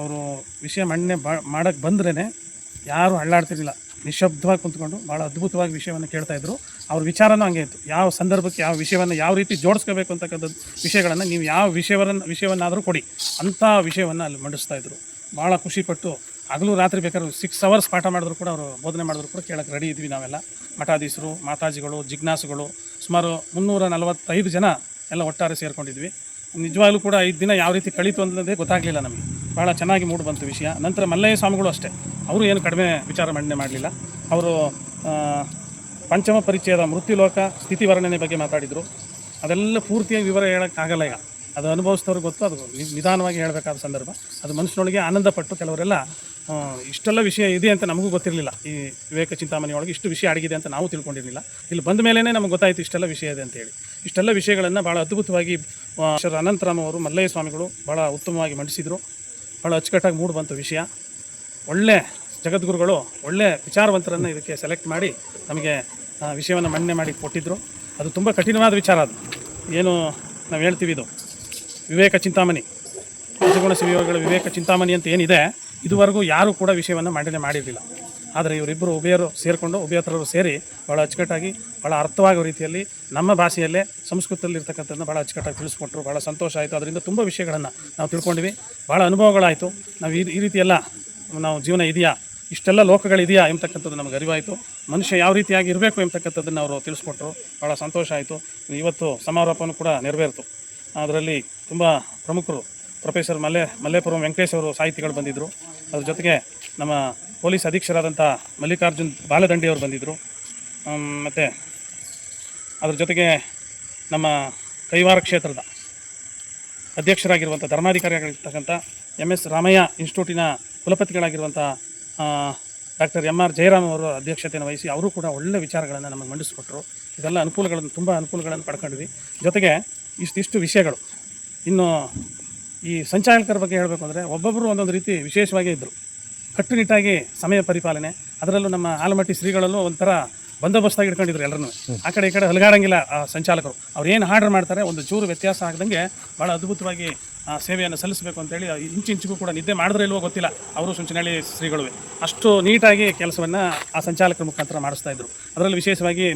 ಅವರು ವಿಷಯ ಮಂಡನೆ ಮಾಡೋಕ್ಕೆ ಬಂದ್ರೇ ಯಾರೂ ಅಳ್ಳಾಡ್ತಿರಲಿಲ್ಲ, ನಿಶಬ್ದವಾಗಿ ಕುಂತ್ಕೊಂಡು ಭಾಳ ಅದ್ಭುತವಾಗಿ ವಿಷಯವನ್ನು ಕೇಳ್ತಾಯಿದ್ರು. ಅವ್ರ ವಿಚಾರನೂ ಹಂಗೆ ಇತ್ತು. ಯಾವ ಸಂದರ್ಭಕ್ಕೆ ಯಾವ ವಿಷಯವನ್ನು ಯಾವ ರೀತಿ ಜೋಡಿಸ್ಕೋಬೇಕು ಅಂತಕ್ಕಂಥದ್ದು ವಿಷಯಗಳನ್ನು ನೀವು ಯಾವ ವಿಷಯವನ್ನಾದರೂ ಕೊಡಿ ಅಂಥ ವಿಷಯವನ್ನು ಅಲ್ಲಿ ಮಂಡಿಸ್ತಾಯಿದ್ರು. ಭಾಳ ಖುಷಿಪಟ್ಟು ಹಗಲು ರಾತ್ರಿ ಬೇಕಾದ್ರೆ 6 hours ಪಾಠ ಮಾಡಿದ್ರು ಕೂಡ ಅವರು ಬೋಧನೆ ಮಾಡಿದ್ರು ಕೂಡ ಕೇಳೋಕ್ಕೆ ರೆಡಿ ಇದ್ವಿ ನಾವೆಲ್ಲ. ಮಠಾಧೀಶರು, ಮಾತಾಜಿಗಳು, ಜಿಜ್ಞಾಸುಗಳು ಸುಮಾರು 345 ಜನ ಎಲ್ಲ ಒಟ್ಟಾರೆ ಸೇರ್ಕೊಂಡಿದ್ವಿ. ನಿಜವಾಗ್ಲೂ ಕೂಡ 5 ದಿನ ಯಾವ ರೀತಿ ಕಳೀತು ಅನ್ನೋದೇ ಗೊತ್ತಾಗಲಿಲ್ಲ ನಮಗೆ. ಭಾಳ ಚೆನ್ನಾಗಿ ಮೂಡಿ ಬಂತು ವಿಷಯ. ನಂತರ ಮಲ್ಲಯ್ಯ ಸ್ವಾಮಿಗಳು ಅಷ್ಟೇ, ಅವರು ಏನು ಕಡಿಮೆ ವಿಚಾರ ಮಂಡನೆ ಮಾಡಲಿಲ್ಲ. ಅವರು ಪಂಚಮ ಪರಿಚಯದ ಮೃತ್ಯುಲೋಕ ಸ್ಥಿತಿ ವರ್ಣನೆ ಬಗ್ಗೆ ಮಾತಾಡಿದರು. ಅದೆಲ್ಲ ಪೂರ್ತಿಯಾಗಿ ವಿವರ ಹೇಳೋಕ್ಕಾಗಲ್ಲ. ಈಗ ಅದು ಅನುಭವಿಸಿದವ್ರಿಗೆ ಗೊತ್ತು. ಅದು ನಿಧಾನವಾಗಿ ಹೇಳಬೇಕಾದ ಸಂದರ್ಭ. ಅದು ಮನುಷ್ಯನೊಳಗೆ ಆನಂದಪಟ್ಟು ಕೆಲವರೆಲ್ಲ ಇಷ್ಟೆಲ್ಲ ವಿಷಯ ಇದೆ ಅಂತ ನಮಗೂ ಗೊತ್ತಿರಲಿಲ್ಲ. ಈ ವಿವೇಕ ಚಿಂತಾಮಣಿ ಒಳಗೆ ಇಷ್ಟು ವಿಷಯ ಅಡಗಿದೆ ಅಂತ ನಾವು ತಿಳ್ಕೊಂಡಿರಲಿಲ್ಲ. ಇಲ್ಲಿ ಬಂದ ಮೇಲೇ ನಮಗೆ ಗೊತ್ತಾಯಿತು ಇಷ್ಟೆಲ್ಲ ವಿಷಯ ಇದೆ ಅಂತೇಳಿ. ಇಷ್ಟೆಲ್ಲ ವಿಷಯಗಳನ್ನು ಭಾಳ ಅದ್ಭುತವಾಗಿ ಅನಂತರಾಮ್ ಅವರು, ಮಲ್ಲಯ್ಯ ಸ್ವಾಮಿಗಳು ಭಾಳ ಉತ್ತಮವಾಗಿ ಮಂಡಿಸಿದರು. ಭಾಳ ಅಚ್ಚುಕಟ್ಟಾಗಿ ಮೂಡಿ ಬಂತು ವಿಷಯ. ಒಳ್ಳೆ ಜಗದ್ಗುರುಗಳು ಒಳ್ಳೆ ವಿಚಾರವಂತರನ್ನು ಇದಕ್ಕೆ ಸೆಲೆಕ್ಟ್ ಮಾಡಿ ನಮಗೆ ವಿಷಯವನ್ನು ಮಂಡನೆ ಮಾಡಿ ಕೊಟ್ಟಿದ್ದರು. ಅದು ತುಂಬ ಕಠಿಣವಾದ ವಿಚಾರ. ಅದು ಏನು ನಾವು ಹೇಳ್ತೀವಿ, ಇದು ವಿವೇಕ ಚಿಂತಾಮಣಿ, ಪಂಚಗುಣ ಶಿವಯೋಗಿಗಳ ವಿವೇಕ ಚಿಂತಾಮಣಿ ಅಂತ ಏನಿದೆ, ಇದುವರೆಗೂ ಯಾರೂ ಕೂಡ ವಿಷಯವನ್ನು ಮಂಡನೆ ಮಾಡಿರಲಿಲ್ಲ. ಆದರೆ ಇವರಿಬ್ಬರು ಉಭಯರು ಸೇರಿಕೊಂಡು, ಉಭಯತರರು ಸೇರಿ ಭಾಳ ಅಚ್ಚುಕಟ್ಟಾಗಿ ಭಾಳ ಅರ್ಥವಾಗೋ ರೀತಿಯಲ್ಲಿ ನಮ್ಮ ಭಾಷೆಯಲ್ಲೇ ಸಂಸ್ಕೃತದಲ್ಲಿ ಇರ್ತಕ್ಕಂಥದ್ದನ್ನು ಭಾಳ ಅಚ್ಚುಕಟ್ಟಾಗಿ ತಿಳಿಸ್ಕೊಟ್ರು. ಭಾಳ ಸಂತೋಷ ಆಯಿತು. ಅದರಿಂದ ತುಂಬ ವಿಷಯಗಳನ್ನು ನಾವು ತಿಳ್ಕೊಂಡಿವಿ. ಭಾಳ ಅನುಭವಗಳಾಯಿತು. ನಾವು ಈ ರೀತಿಯೆಲ್ಲ ನಾವು ಜೀವನ ಇದೆಯಾ, ಇಷ್ಟೆಲ್ಲ ಲೋಕಗಳಿದೆಯಾ ಎಂಬತಕ್ಕಂಥದ್ದು ನಮಗೆ ಅರಿವಾಯಿತು. ಮನುಷ್ಯ ಯಾವ ರೀತಿಯಾಗಿ ಇರಬೇಕು ಎಂಬತಕ್ಕಂಥದ್ದನ್ನು ಅವರು ತಿಳಿಸ್ಕೊಟ್ರು. ಭಾಳ ಸಂತೋಷ ಆಯಿತು. ಇವತ್ತು ಸಮಾರೋಪನೂ ಕೂಡ ನೆರವೇರಿತು. ಅದರಲ್ಲಿ ತುಂಬ ಪ್ರಮುಖರು ಪ್ರೊಫೆಸರ್ ಮಲ್ಲೇಪುರಂ ವೆಂಕಟೇಶ್ ಅವರು ಸಾಹಿತಿಗಳು ಬಂದಿದ್ದರು. ಅದ್ರ ಜೊತೆಗೆ ನಮ್ಮ ಪೊಲೀಸ್ ಅಧೀಕ್ಷರಾದಂಥ ಮಲ್ಲಿಕಾರ್ಜುನ್ ಬಾಲದಂಡಿ ಅವರು ಬಂದಿದ್ದರು. ಮತ್ತು ಅದ್ರ ಜೊತೆಗೆ ನಮ್ಮ ಕೈವಾರ ಕ್ಷೇತ್ರದ ಅಧ್ಯಕ್ಷರಾಗಿರುವಂಥ ಧರ್ಮಾಧಿಕಾರಿಯಾಗಿರ್ತಕ್ಕಂಥ MS ರಾಮಯ್ಯ ಇನ್ಸ್ಟಿಟ್ಯೂಟಿನ ಕುಲಪತಿಗಳಾಗಿರುವಂಥ ಡಾಕ್ಟರ್ MR ಜಯರಾಮ್ ಅವರು ಅಧ್ಯಕ್ಷತೆಯನ್ನು ವಹಿಸಿ ಅವರು ಕೂಡ ಒಳ್ಳೆಯ ವಿಚಾರಗಳನ್ನು ನಮಗೆ ಮಂಡಿಸಿಕೊಟ್ರು. ಇದೆಲ್ಲ ತುಂಬ ಅನುಕೂಲಗಳನ್ನು ಪಡ್ಕೊಂಡ್ವಿ. ಜೊತೆಗೆ ಇಷ್ಟು ವಿಷಯಗಳು. ಇನ್ನು ಈ ಸಂಚಾಲಕರ ಬಗ್ಗೆ ಹೇಳಬೇಕು ಅಂದರೆ ಒಬ್ಬೊಬ್ಬರು ಒಂದೊಂದು ರೀತಿ ವಿಶೇಷವಾಗಿ ಇದ್ದರು. ಕಟ್ಟುನಿಟ್ಟಾಗಿ ಸಮಯ ಪರಿಪಾಲನೆ, ಅದರಲ್ಲೂ ನಮ್ಮ ಆಲಮಟ್ಟಿ ಶ್ರೀಗಳಲ್ಲೂ ಒಂಥರ ಬಂದೋಬಸ್ತಾಗಿ ಇಟ್ಕೊಂಡಿದ್ರು ಎಲ್ಲರನ್ನೂ. ಆ ಕಡೆ ಈ ಕಡೆ ಹಲಗಾಡಂಗಿಲ್ಲ ಸಂಚಾಲಕರು. ಅವ್ರು ಏನು ಆರ್ಡರ್ ಮಾಡ್ತಾರೆ ಒಂದು ಚೂರು ವ್ಯತ್ಯಾಸ ಆಗದಂಗೆ ಭಾಳ ಅದ್ಭುತವಾಗಿ ಸೇವೆಯನ್ನು ಸಲ್ಲಿಸಬೇಕು ಅಂತೇಳಿ ಇಂಚಿಂಚಿಗೂ ಕೂಡ ನಿದ್ದೆ ಮಾಡಿದ್ರೆ ಇಲ್ವೋ ಗೊತ್ತಿಲ್ಲ, ಅವರು ಸುಂಚನಹಳ್ಳಿ ಶ್ರೀಗಳು ಅಷ್ಟು ನೀಟಾಗಿ ಕೆಲಸವನ್ನು ಆ ಸಂಚಾಲಕರ ಮುಖಾಂತರ ಮಾಡಿಸ್ತಾಯಿದ್ರು. ಅದರಲ್ಲಿ ವಿಶೇಷವಾಗಿ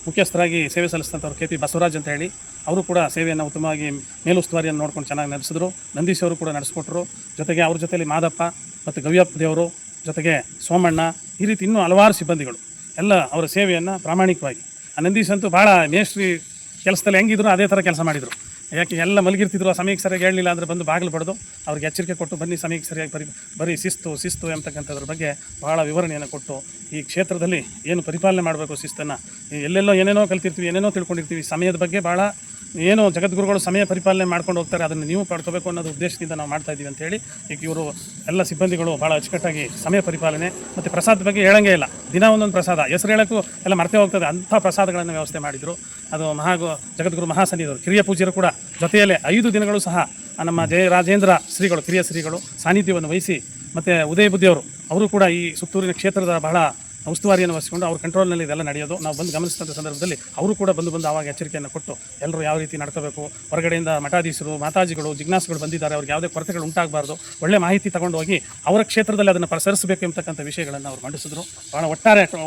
ಮುಖ್ಯಸ್ಥರಾಗಿ ಸೇವೆ ಸಲ್ಲಿಸಿದಂಥವ್ರು KP ಬಸವರಾಜ್ ಅಂತ ಹೇಳಿ, ಅವರು ಕೂಡ ಸೇವೆಯನ್ನು ಉತ್ತಮವಾಗಿ ಮೇಲುಸ್ತುವಾರಿಯನ್ನು ನೋಡ್ಕೊಂಡು ಚೆನ್ನಾಗಿ ನಡೆಸಿದ್ರು. ನಂದೀಶ್ ಅವರು ಕೂಡ ನಡೆಸ್ಕೊಟ್ರು. ಜೊತೆಗೆ ಅವ್ರ ಜೊತೆಯಲ್ಲಿ ಮಾದಪ್ಪ ಮತ್ತು ಗವ್ಯಪ್ಪ ದೇವರು, ಜೊತೆಗೆ ಸೋಮಣ್ಣ, ಈ ರೀತಿ ಇನ್ನೂ ಹಲವಾರು ಸಿಬ್ಬಂದಿಗಳು ಎಲ್ಲ ಅವರ ಸೇವೆಯನ್ನು ಪ್ರಾಮಾಣಿಕವಾಗಿ, ಆ ನಂದೀಶ್ ಅಂತೂ ಭಾಳ ಮೇಸ್ಟ್ರಿ ಕೆಲಸದಲ್ಲಿ ಹೆಂಗಿದ್ರು ಅದೇ ಥರ ಕೆಲಸ ಮಾಡಿದರು. ಯಾಕೆ ಎಲ್ಲ ಮಲಗಿರ್ತಿದ್ರು, ಆ ಸಮಯಕ್ಕೆ ಸರಿಯಾಗಿ ಹೇಳಲಿಲ್ಲ ಅಂದರೆ ಬಂದು ಬಾಗಿಲು ಬಡ್ದು ಅವ್ರಿಗೆ ಎಚ್ಚರಿಕೆ ಕೊಟ್ಟು ಬನ್ನಿ ಸಮಯಕ್ಕೆ ಸರಿಯಾಗಿ ಬರೀ ಶಿಸ್ತು ಎಂಬತಕ್ಕಂಥದ್ರ ಬಗ್ಗೆ ಭಾಳ ವಿವರಣೆಯನ್ನು ಕೊಟ್ಟು ಈ ಕ್ಷೇತ್ರದಲ್ಲಿ ಏನು ಪರಿಪಾಲನೆ ಮಾಡಬೇಕು ಶಿಸ್ತನ್ನು, ಎಲ್ಲೆಲ್ಲೋ ಏನೇನೋ ಕಲ್ತಿರ್ತೀವಿ, ಏನೇನೋ ತಿಳ್ಕೊಂಡಿರ್ತೀವಿ, ಸಮಯದ ಬಗ್ಗೆ ಭಾಳ ಏನು ಜಗದ್ಗುರುಗಳು ಸಮಯ ಪರಿಪಾಲನೆ ಮಾಡ್ಕೊಂಡು ಹೋಗ್ತಾರೆ, ಅದನ್ನು ನೀವು ಪಡ್ಕೋಬೇಕು ಅನ್ನೋದು ಉದ್ದೇಶದಿಂದ ನಾವು ಮಾಡ್ತಾಯಿದ್ದೀವಿ ಅಂತೇಳಿ ಈಗ ಇವರು ಎಲ್ಲ ಸಿಬ್ಬಂದಿಗಳು ಭಾಳ ಅಚ್ಚುಕಟ್ಟಾಗಿ ಸಮಯ ಪರಿಪಾಲನೆ ಮತ್ತು ಪ್ರಸಾದ ಬಗ್ಗೆ ಹೇಳಂಗೇ ಇಲ್ಲ. ದಿನ ಒಂದೊಂದು ಪ್ರಸಾದ, ಹೆಸರು ಹೇಳೋಕ್ಕೂ ಎಲ್ಲ ಮರ್ತೇ ಹೋಗ್ತದೆ, ಅಂಥ ಪ್ರಸಾದಗಳನ್ನು ವ್ಯವಸ್ಥೆ ಮಾಡಿದರು. ಅದು ಜಗದ್ಗುರು ಮಹಾಸನ್ನಿಧರು ಕಿರಿಯ ಪೂಜ್ಯರು ಕೂಡ ಜೊತೆಯಲ್ಲೇ 5 ದಿನಗಳು ಸಹ ನಮ್ಮ ಜಯರಾಜೇಂದ್ರ ಶ್ರೀಗಳು, ಕಿರಿಯ ಶ್ರೀಗಳು ಸಾನ್ನಿಧ್ಯವನ್ನು ವಹಿಸಿ, ಮತ್ತು ಉದಯ ಬುದ್ಧಿಯವರು ಅವರು ಕೂಡ ಈ ಸುತ್ತೂರಿನ ಕ್ಷೇತ್ರದ ಬಹಳ ಉಸ್ತುವಾರಿಯನ್ನು ವಹಿಸಿಕೊಂಡು ಅವ್ರ ಕಂಟ್ರೋಲ್ನಲ್ಲಿ ಇದೆಲ್ಲ ನಡೆಯೋದು ನಾವು ಬಂದು ಗಮನಿಸಿದಂಥ ಸಂದರ್ಭದಲ್ಲಿ ಅವರು ಕೂಡ ಬಂದು ಆವಾಗ ಎಚ್ಚರಿಕೆಯನ್ನು ಕೊಟ್ಟು ಎಲ್ಲರೂ ಯಾವ ರೀತಿ ನಡ್ಕೋಬೇಕು, ಹೊರಗಡೆಯಿಂದ ಮಠಾಧೀಶರು, ಮಾತಾಜಿಗಳು, ಜಿಜ್ಞಾಸುಗಳು ಬಂದಿದ್ದಾರೆ, ಅವ್ರಿಗೆ ಯಾವುದೇ ಕೊರತೆಗಳು ಉಂಟಾಗಬಾರ್ದು, ಒಳ್ಳೆ ಮಾಹಿತಿ ತಗೊಂಡು ಹೋಗಿ ಅವರ ಕ್ಷೇತ್ರದಲ್ಲಿ ಅದನ್ನು ಪ್ರಸರಿಸಬೇಕು ಎಂಬತಕ್ಕಂಥ ವಿಷಯಗಳನ್ನು ಅವ್ರು ಮಂಡಿಸಿದ್ರು. ಭಾಳ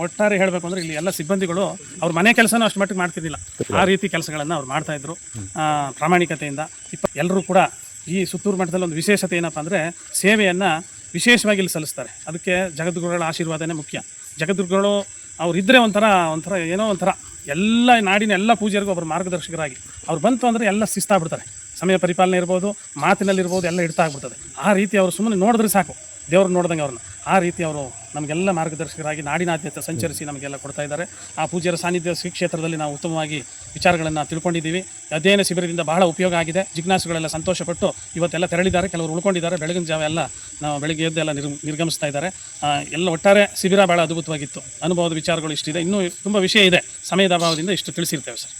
ಒಟ್ಟಾರೆ ಹೇಳಬೇಕು ಅಂದರೆ ಇಲ್ಲಿ ಎಲ್ಲ ಸಿಬ್ಬಂದಿಗಳು ಅವ್ರ ಮನೆ ಕೆಲಸನೂ ಅಷ್ಟು ಮಟ್ಟಿಗೆ ಮಾಡ್ತಿದ್ದಿಲ್ಲ, ಆ ರೀತಿ ಕೆಲಸಗಳನ್ನು ಅವ್ರು ಮಾಡ್ತಾಯಿದ್ರು ಪ್ರಾಮಾಣಿಕತೆಯಿಂದ. ಎಲ್ಲರೂ ಕೂಡ ಈ ಸುತ್ತೂರು ಮಠದಲ್ಲಿ ಒಂದು ವಿಶೇಷತೆ ಏನಪ್ಪ ಅಂದರೆ ಸೇವೆಯನ್ನು ವಿಶೇಷವಾಗಿ ಇಲ್ಲಿ ಸಲ್ಲಿಸ್ತಾರೆ. ಅದಕ್ಕೆ ಜಗದ್ಗುರುಗಳ ಆಶೀರ್ವಾದನೇ ಮುಖ್ಯ. ಜಗದ್ಗುರುಗಳು ಅವರಿದ್ದರೆ ಒಂಥರ ಏನೋ ಒಂಥರ ಎಲ್ಲ ನಾಡಿನ ಎಲ್ಲ ಪೂಜೆರಿಗೂ ಒಬ್ಬರು ಮಾರ್ಗದರ್ಶಕರಾಗಿ ಅವ್ರು ಬಂತು ಅಂದರೆ ಎಲ್ಲ ಶಿಸ್ತಾಗ್ಬಿಡ್ತಾರೆ. ಸಮಯ ಪರಿಪಾಲನೆ ಇರ್ಬೋದು, ಮಾತಿನಲ್ಲಿರ್ಬೋದು, ಎಲ್ಲ ಇಡ್ತಾ ಆಗ್ಬಿಡ್ತದೆ. ಆ ರೀತಿ ಅವರು ಸುಮ್ಮನೆ ನೋಡಿದ್ರೆ ಸಾಕು, ದೇವ್ರನ್ನ ನೋಡ್ದಂಗೆ ಅವ್ರನ್ನ ಆ ರೀತಿ ಅವರು ನಮಗೆಲ್ಲ ಮಾರ್ಗದರ್ಶಕರಾಗಿ ನಾಡಿನಾದ್ಯಂತ ಸಂಚರಿಸಿ ನಮಗೆಲ್ಲ ಕೊಡ್ತಾ ಇದ್ದಾರೆ. ಆ ಪೂಜ್ಯರ ಸಾನ್ನಿಧ್ಯ ಶ್ರೀ ಕ್ಷೇತ್ರದಲ್ಲಿ ನಾವು ಉತ್ತಮವಾಗಿ ವಿಚಾರಗಳನ್ನು ತಿಳ್ಕೊಂಡಿದ್ದೀವಿ. ಅಧ್ಯಯನ ಶಿಬಿರದಿಂದ ಬಹಳ ಉಪಯೋಗ ಆಗಿದೆ. ಜಿಜ್ಞಾಸುಗಳೆಲ್ಲ ಸಂತೋಷಪಟ್ಟು ಇವತ್ತೆಲ್ಲ ತೆರಳಿದ್ದಾರೆ, ಕೆಲವರು ಉಳ್ಕೊಂಡಿದ್ದಾರೆ. ಬೆಳಗಿನ ಜಾವ ಎಲ್ಲ ನಾವು ಬೆಳಗ್ಗೆ ಎದ್ದೆಲ್ಲ ನಿರ್ಗಮಿಸ್ತಾ ಇದ್ದಾರೆ. ಎಲ್ಲ ಒಟ್ಟಾರೆ ಶಿಬಿರ ಭಾಳ ಅದ್ಭುತವಾಗಿತ್ತು. ಅನುಭವದ ವಿಚಾರಗಳು ಇಷ್ಟಿದೆ, ಇನ್ನೂ ತುಂಬ ವಿಷಯ ಇದೆ. ಸಮಯದ ಅಭಾವದಿಂದ ಇಷ್ಟು ತಿಳಿಸಿರ್ತೇವೆ ಸರ್.